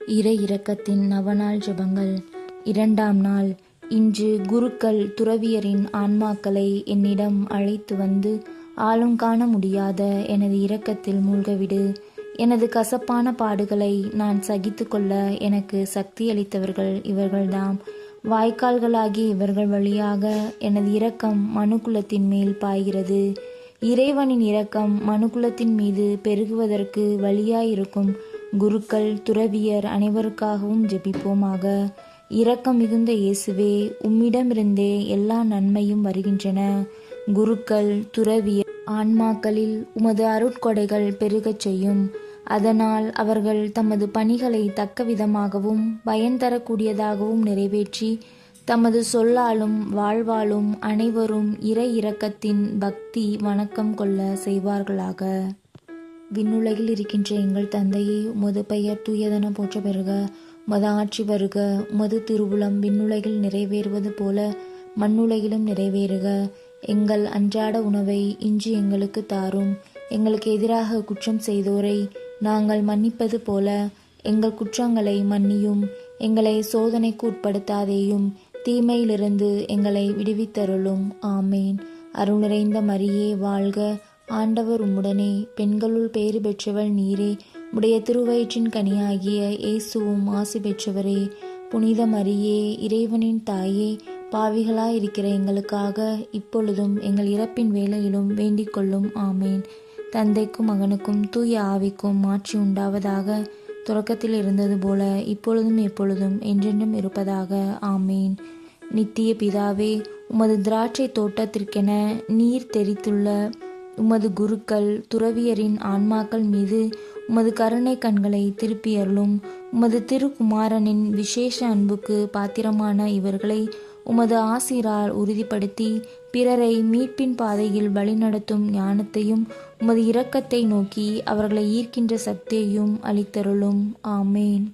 இறை இரக்கத்தின் நவநாள் ஜெபங்கள். 2ஆம் நாள். இன்று குருக்கள் துறவியரின் ஆன்மாக்களை என்னிடம் அழைத்து வந்து ஆழங்காண முடியாத எனது இரக்கத்தில் மூழ்கவிடு. எனது கசப்பான பாடுகளை நான் சகித்து கொள்ள எனக்கு சக்தியளித்தவர்கள் இவர்கள்தாம். வாய்க்கால்களாகிய இவர்கள் வழியாக எனது இரக்கம் மனுக்குலத்தின் மேல் பாய்கிறது. இறைவனின் இரக்கம் மனுக்குலத்தின் மீது பெருகுவதற்கு வழியாயிருக்கும் குருக்கள் துறவியர் அனைவருக்காகவும் ஜெபிப்போமாக. இரக்கம் மிகுந்த இயேசுவே, உம்மிடமிருந்தே எல்லா நன்மையும் வருகின்றன. குருக்கள் துறவியர் ஆன்மாக்களில் உமது அருட்கொடைகள் பெருகச் செய்யும். அதனால் அவர்கள் தமது பணிகளை தக்க விதமாகவும் பயன் தரக்கூடியதாகவும் நிறைவேற்றி தமது சொல்லாலும் வாழ்வாலும் அனைவரும் இறை இரக்கத்தின் பக்தி வணக்கம் கொள்ள செய்வார்களாக. விண்ணுலகில் இருக்கின்ற எங்கள் தந்தையே, உமது பெயர் தூயதென போற்ற பெறுக. உமது ஆட்சி வருக. உமது திருவுளம் விண்ணுலகில் நிறைவேறுவது போல மண்ணுலகிலும் நிறைவேறுக. எங்கள் அன்றாட உணவை இன்று எங்களுக்கு தாரும். எங்களுக்கு எதிராக குற்றம் செய்தோரை நாங்கள் மன்னிப்பது போல எங்கள் குற்றங்களை மன்னியும். எங்களை சோதனைக்கு உட்படுத்தாதேயும், தீமையிலிருந்து எங்களை விடுவித்தருளும். ஆமேன். அருள் நிறைந்த மரியே வாழ்க. ஆண்டவர் உம்முடனே, பெண்களுள் பேறு பெற்றவள் நீரே. உடைய திருவயிற்றின் கனியாகிய இயேசுவும் ஆசி பெற்றவரே. புனித மரியே, இறைவனின் தாயே, பாவிகளாயிருக்கிற எங்களுக்காக இப்பொழுதும் எங்கள் இறப்பின் வேளையிலும் வேண்டிக் கொள்ளும். ஆமேன். தந்தைக்கும் மகனுக்கும் தூய ஆவிக்கும் மாற்றி உண்டாவதாக. தொடக்கத்தில் இருந்தது போல இப்பொழுதும் எப்பொழுதும் என்றென்றும் இருப்பதாக. ஆமேன். நித்திய பிதாவே, உமது திராட்சை தோட்டத்திற்கென நீர் தெரித்துள்ள உமது குருக்கள் துறவியரின் ஆன்மாக்கள் மீது உமது கருணை கண்களை திருப்பி அருளும். உமது திருக்குமாரனின் விசேஷ அன்புக்கு பாத்திரமான இவர்களை உமது ஆசிரால் உறுதிப்படுத்தி பிறரை மீட்பின் பாதையில் வழிநடத்தும் ஞானத்தையும் உமது இரக்கத்தை நோக்கி அவர்களை ஈர்க்கின்ற சக்தியையும் அளித்தருளும். ஆமேன்.